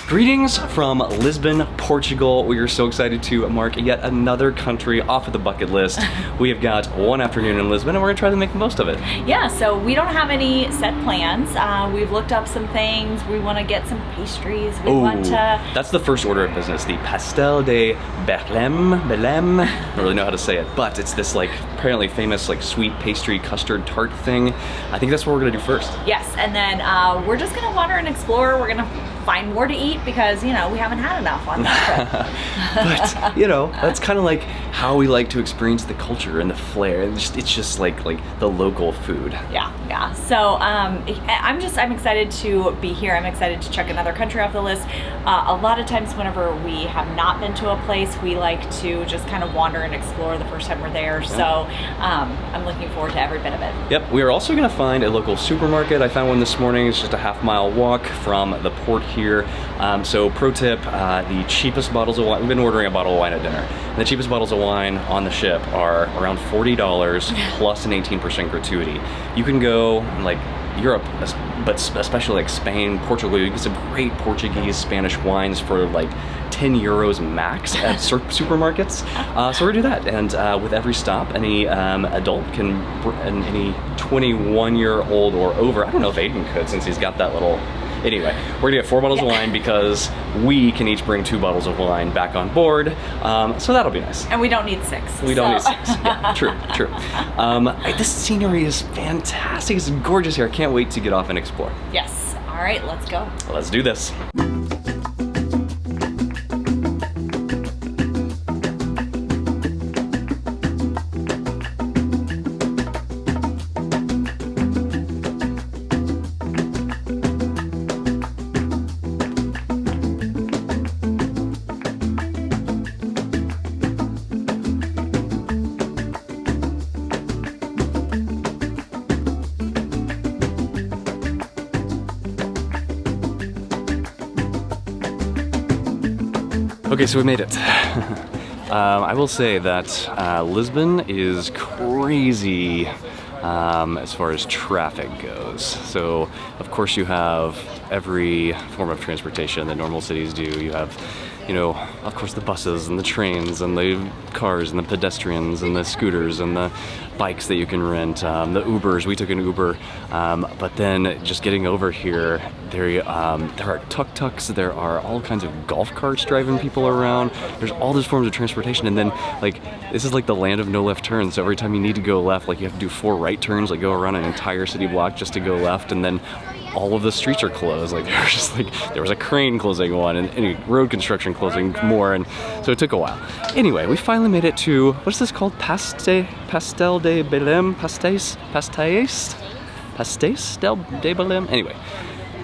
Greetings from Lisbon, Portugal. We are so excited to mark yet another country off of the bucket list. We have got one afternoon in Lisbon and we're gonna try to make the most of it. Yeah, so we don't have any set plans. We've looked up some things. We want to get some pastries. We want to... That's the first order of business, the Pasteis de Belem. I don't really know how to say it, but it's this like apparently famous like sweet pastry custard tart thing. I think that's what we're gonna do first. Yes, and then we're just gonna wander and explore. We're gonna find more to eat because, you know, we haven't had enough on that trip. But, you know, that's kind of like how we like to experience the culture and the flair. It's just like the local food. Yeah. So I'm excited to be here. I'm excited to check another country off the list. A lot of times whenever we have not been to a place, we like to just kind of wander and explore the first time we're there. Yeah. So I'm looking forward to every bit of it. Yep, we are also gonna find a local supermarket. I found one this morning. It's just a half-mile walk from the port here. So pro tip, the cheapest bottles of wine, we've been ordering a bottle of wine at dinner, and the cheapest bottles of wine on the ship are around $40 plus an 18% gratuity. You can go like Europe, but especially like Spain, Portugal, you get some great Portuguese, Spanish wines for like 10 euros max at supermarkets. So we're gonna do that, and with every stop, any adult can, and any 21-year-old or over, I don't know if Aiden could since he's got that little. Anyway, we're gonna get 4 bottles of wine because we can each bring 2 bottles of wine back on board. So that'll be nice. And we don't need 6. We don't need 6. Yeah, true. This scenery is fantastic. It's gorgeous here. I can't wait to get off and explore. Yes. All right, let's go. Let's do this. Okay, so we made it. I will say that Lisbon is crazy as far as traffic goes. So, of course, you have every form of transportation that normal cities do. You have, you know, of course, the buses and the trains and the cars and the pedestrians and the scooters and the bikes that you can rent, the Ubers. We took an Uber, but then just getting over here, there are tuk-tuks, there are all kinds of golf carts driving people around. There's all these forms of transportation, and then like this is like the land of no left turns. So every time you need to go left, like you have to do 4 right turns, like go around an entire city block just to go left, and then all of the streets are closed. Like there was a crane closing one, and any road construction closing more, and so it took a while. Anyway, we finally made it to, what's this called? Pasteis de Belem? Pasteis de Belem? Anyway,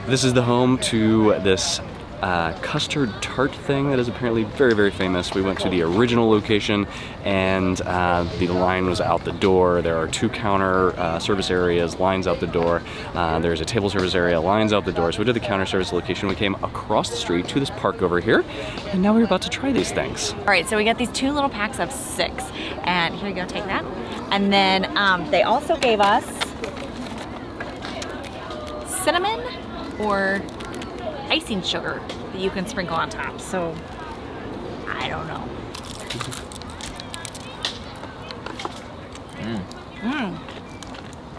this is the home to this custard tart thing that is apparently very, very famous. We went to the original location, and the line was out the door. There are 2 counter service areas, lines out the door. There's a table service area, lines out the door. So we did the counter service location. We came across the street to this park over here, and now we're about to try these things. All right, so we got these 2 little packs of 6, and here you go, take that. And then they also gave us cinnamon or icing sugar that you can sprinkle on top. So I don't know.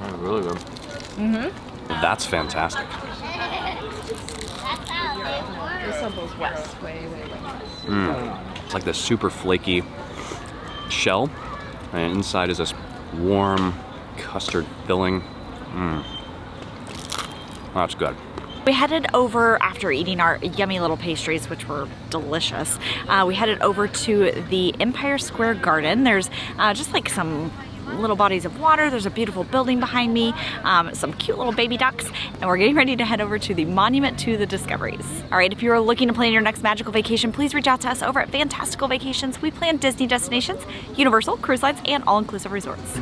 That's really good. That's fantastic. This one goes west, way west. It's like this super flaky shell, and inside is this warm custard filling. That's good. We headed over, after eating our yummy little pastries, which were delicious, we headed over to the Empire Square Garden. There's just like some little bodies of water. There's a beautiful building behind me, some cute little baby ducks, and we're getting ready to head over to the Monument to the Discoveries. All right, if you're looking to plan your next magical vacation, please reach out to us over at Fantastical Vacations. We plan Disney destinations, Universal, cruise lines, and all-inclusive resorts.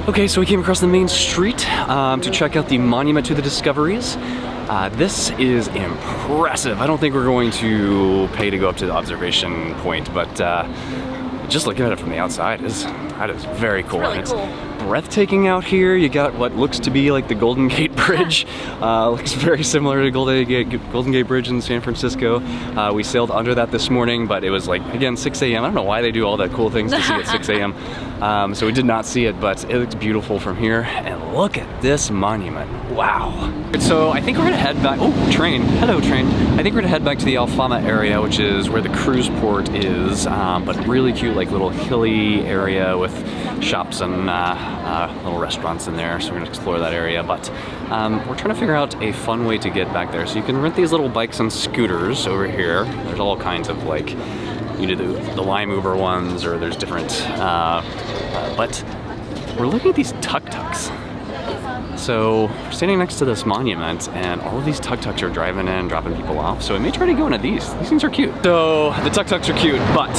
Okay, so we came across the main street to check out the Monument to the Discoveries. This is impressive. I don't think we're going to pay to go up to the observation point, but just looking at it from the outside that is very cool. It's really cool. Breathtaking out here. You got what looks to be like the Golden Gate Bridge. Looks very similar to Golden Gate Bridge in San Francisco. We sailed under that this morning, but it was like, again, 6 a.m. I don't know why they do all that cool things to see at 6 a.m. So we did not see it, but it looks beautiful from here. And look at this monument. Wow. So I think we're gonna head back. Oh, train. Hello, train. I think we're gonna head back to the Alfama area, which is where the cruise port is, but really cute, like little hilly area with shops and little restaurants in there, so we're gonna explore that area. But we're trying to figure out a fun way to get back there. So you can rent these little bikes and scooters over here. There's all kinds of, like, you do the Lime Uber ones, or there's different, but we're looking at these tuk-tuks. So we're standing next to this monument, and all of these tuk-tuks are driving in, dropping people off. So we may try to go into these. These things are cute. So the tuk-tuks are cute, but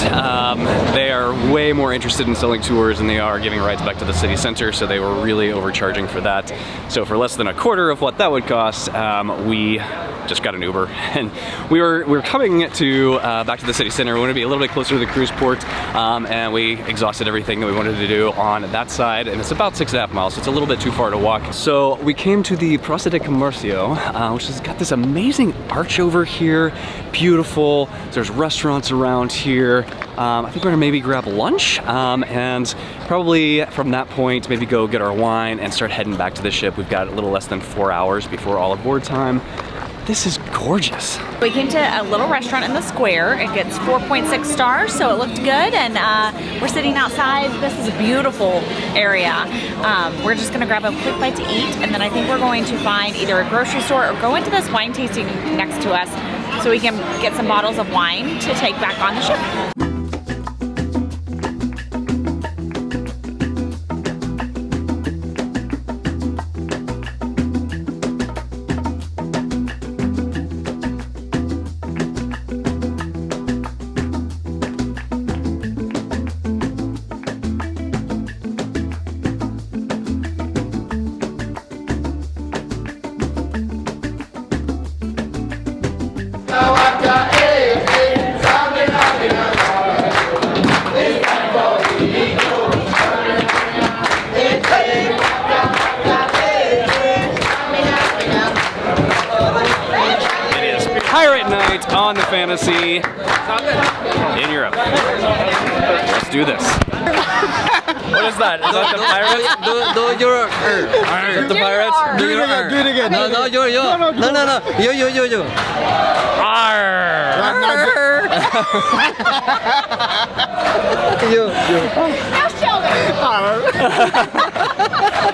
they are way more interested in selling tours than they are giving rides back to the city center. So they were really overcharging for that. So for less than a quarter of what that would cost, we just got an Uber, and we were coming to back to the city center. We wanted to be a little bit closer to the cruise port, and we exhausted everything that we wanted to do on that side, and it's about 6.5 miles, so it's a little bit too far to walk. So we came to the Plaza de Comercio, which has got this amazing arch over here, beautiful. There's restaurants around here. I think we're gonna maybe grab lunch, and probably from that point, maybe go get our wine and start heading back to the ship. We've got a little less than 4 hours before all aboard time. This is gorgeous. We came to a little restaurant in the square. It gets 4.6 stars, so it looked good. And we're sitting outside. This is a beautiful area. We're just gonna grab a quick bite to eat, and then I think we're going to find either a grocery store or go into this wine tasting next to us so we can get some bottles of wine to take back on the ship. Pirate night on the Fantasy in Europe. Let's do this. What is that? Is that the pirates? Do your Is the pirates? Do it again. Do it again. No, you. Arr! You. Now Sheldon.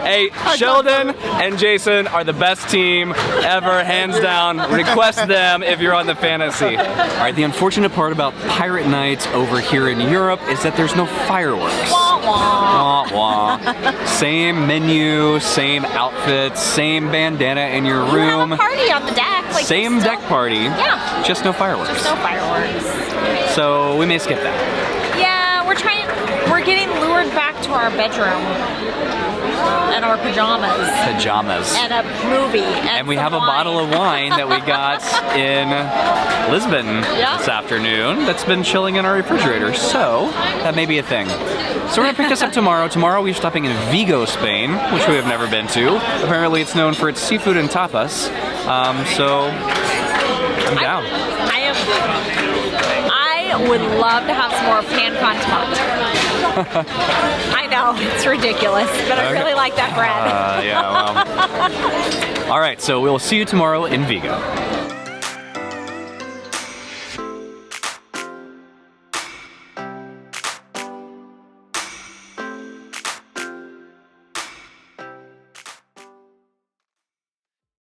Hey, Sheldon and Jason are the best team ever, hands down. Request them if you're on the Fantasy. All right, the unfortunate part about Pirate Night over here in Europe is that there's no fireworks. Wah, wah. Wah, wah. Same menu, same outfits, same bandana in your You room. have a party on the deck. Like, Same still- deck party, Yeah. just no fireworks. There's no fireworks. So we may skip that. Yeah, we're getting lured back to our bedroom and our pajamas Pajamas. and a movie And we some have a wine. bottle of wine that we got in Lisbon Yeah. this afternoon that's been chilling in our refrigerator, so that may be a thing. So we're gonna pick this up tomorrow. Tomorrow we're stopping in Vigo, Spain, which we have never been to. Apparently it's known for its seafood and tapas, so I'm down. I would love to have some more pan con tomato. I know, it's ridiculous, but I really like that bread. Yeah, well. All right, so we'll see you tomorrow in Vigo.